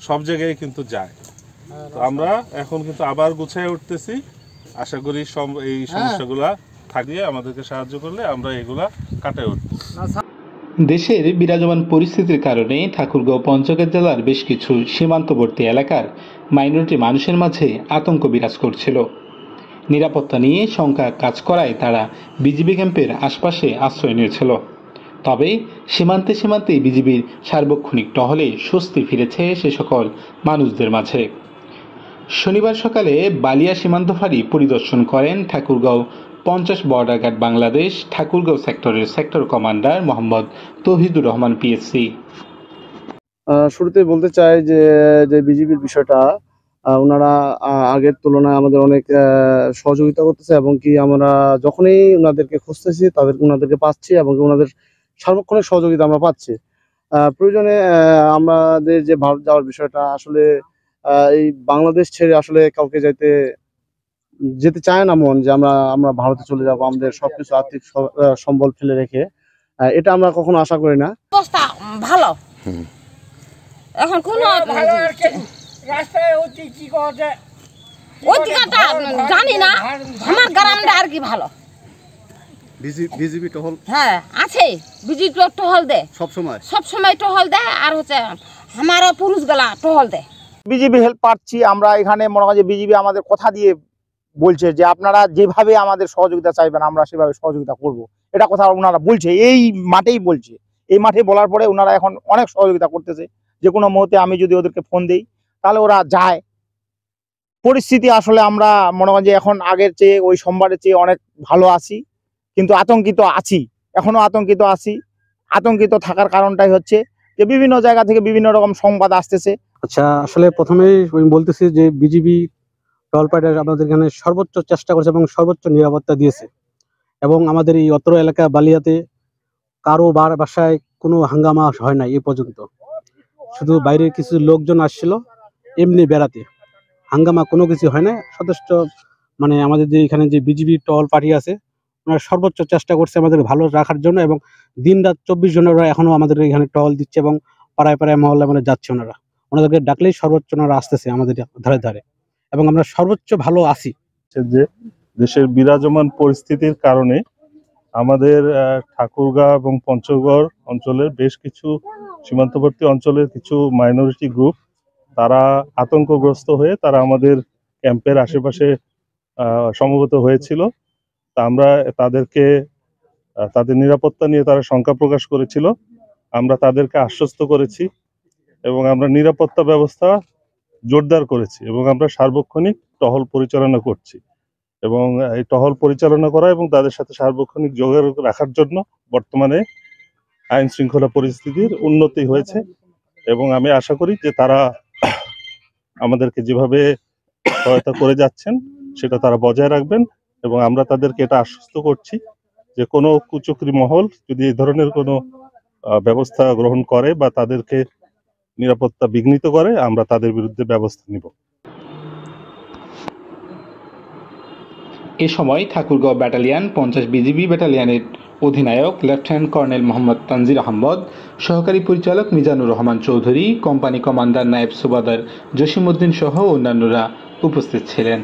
সব জায়গায় কিন্তু যায়। তো আমরা এখন কিন্তু আবার গুছিয়ে উঠতেছি। আশা করি এই সমস্যাগুলা থাকলে আমাদেরকে সাহায্য করলে আমরা এগুলা কাটিয়ে উঠব। দেশের বিরাজমান পরিস্থিতির কারণে ঠাকুরগাঁও পঞ্চগড় জেলার বেশ কিছু সীমান্তবর্তী এলাকার মাইনরিটি মানুষের মাঝে আতঙ্ক বিরাজ করছিল। নিরাপত্তা নিয়ে শঙ্কা কাজ করায় তারা বিজিবি ক্যাম্পের আশপাশে আশ্রয় নিয়েছিল। তবে সীমান্তে সীমান্তে বিজিবির সার্বক্ষণিক টহলে স্বস্তি ফিরেছে সে সকল মানুষদের মাঝে। শনিবার সকালে বালিয়া সীমান্ত ফাঁড়ি পরিদর্শন করেন ঠাকুরগাঁও 50 বর্ডার গার্ড বাংলাদেশ ঠাকুরগাঁও সেক্টরের sector commander Mohammad Touhidur Rahman PSC. শুরুতে বলতে চাই যে বিজিবির বিষয়টা ওনারা আগের তুলনায় আমাদের অনেক সহযোগিতা করতেছে এবং কি আমরা যখনই ওনাদেরকে খুঁজতেছি ওনাদেরকে পাচ্ছি এবং ওনাদের সার্বক্ষণিক সহযোগিতা আমরা পাচ্ছি। প্রয়োজনে আমাদের যে ভারত যাওয়ার বিষয়টা আসলে এই বাংলাদেশ ছেড়ে আসলে কাউকে যেতে চায় না মন, যে আমরা ভারতে চলে যাব আমাদের সবকিছু আর্থিক সম্বল ফেলে রেখে, এটা আমরা কখনো আশা করি না। অবস্থা ভালো, এখন কোনো জানি না, আমার গ্রামটা আর কি ভালো। বিজিবি টহল হ্যাঁ আছে, বিজিবি টহল দেয় সবসময় টহল দেয়, আর হচ্ছে আমার পুরুষ গলা টহল দেয়। বিজিবি হেল্প পাচ্ছি আমরা এখানে, মনে হয় যে বিজিবি আমাদের কথা দিয়ে বলছে যে আপনারা যেভাবে আমাদের সহযোগিতা চাইবেন আমরা সেভাবে সহযোগিতা করব, এটা কথা ওনারা বলছে, এই মাঠেই বলছে। এই মাঠে বলার পরে ওনারা এখন অনেক সহযোগিতা করতেছে। যে কোনো মুহূর্তে আমি যদি ওদেরকে ফোন দিই তাহলে ওরা যায়। পরিস্থিতি আসলে আমরা মনে হয় যে এখন আগের চেয়ে ওই সোমবারের চেয়ে অনেক ভালো আছি, কিন্তু আতঙ্কিত আছি, এখনো আতঙ্কিত আছি। আতঙ্কিত থাকার কারণটাই হচ্ছে যে বিভিন্ন জায়গা থেকে বিভিন্ন রকম সংবাদ আসতেছে। আচ্ছা, আসলে প্রথমেই আমি বলতেছি যে বিজিবি টহল পার্টি আমাদের এখানে সর্বোচ্চ চেষ্টা করেছে এবং সর্বোচ্চ নিরাপত্তা দিয়েছে, এবং আমাদের এই অত্র এলাকা বালিয়াতে কারো বাসায় কোনো হাঙ্গামা হয় না এ পর্যন্ত। শুধু বাইরের কিছু লোকজন আসছিল এমনি বেড়াতে, হাঙ্গামা কোনো কিছু হয় না। যথেষ্ট মানে আমাদের যে এখানে যে বিজিবি টহল পার্টি আছে ওনারা সর্বোচ্চ চেষ্টা করছে আমাদের ভালো রাখার জন্য, এবং দিন রাত 24 ঘন্টা ওরা এখনো আমাদের এখানে টহল দিচ্ছে এবং পাড়ায় পাড়ায় মহল্লায় মানে যাচ্ছে। ওনাদেরকে ডাকলেই সর্বোচ্চ ওনারা আসতেছে আমাদের ধারে ধারে, এবং আমরা সর্বোচ্চ ভালো আছি। যে দেশের বিরাজমান পরিস্থিতির কারণে আমাদের ঠাকুরগাঁও এবং পঞ্চগড় অঞ্চলের বেশ কিছু সীমান্তবর্তী অঞ্চলের কিছু মাইনরিটি গ্রুপ তারা আতঙ্কগ্রস্ত হয়ে তারা আমাদের ক্যাম্পের আশেপাশে সমবেত হয়েছিল। তা আমরা তাদের নিরাপত্তা নিয়ে তারা শঙ্কা প্রকাশ করেছিল। আমরা তাদেরকে আশ্বস্ত করেছি এবং আমরা নিরাপত্তা ব্যবস্থা জোরদার করেছি এবং আমরা সার্বক্ষণিক টহল পরিচালনা করছি। এবং এই টহল পরিচালনা করা এবং তাদের সাথে সার্বক্ষণিক যোগাযোগ রাখার জন্য বর্তমানে আইন শৃঙ্খলা পরিস্থিতির উন্নতি হয়েছে, এবং আমি আশা করি যে তারা আমাদেরকে যেভাবে সহায়তা করে যাচ্ছেন সেটা তারা বজায় রাখবেন। এবং আমরা তাদেরকে এটা আশ্বস্ত করছি যে কোনো কুচক্রী মহল যদি এই ধরনের কোনো ব্যবস্থা গ্রহণ করে বা তাদেরকে নিরাপত্তা বিঘ্নিত করে আমরা তাদের বিরুদ্ধে ব্যবস্থা নিব। এ সময় ঠাকুরগাঁও ব্যাটালিয়ন 50 বিজিবি ব্যাটালিয়নের অধিনায়ক লেফটেন্যান্ট কর্নেল মোহাম্মদ তানজির আহমদ, সহকারী পরিচালক মিজানুর রহমান চৌধুরী, কোম্পানি কমান্ডার নায়েব সুবাদার জসিমউদ্দিন সহ অন্যান্যরা উপস্থিত ছিলেন।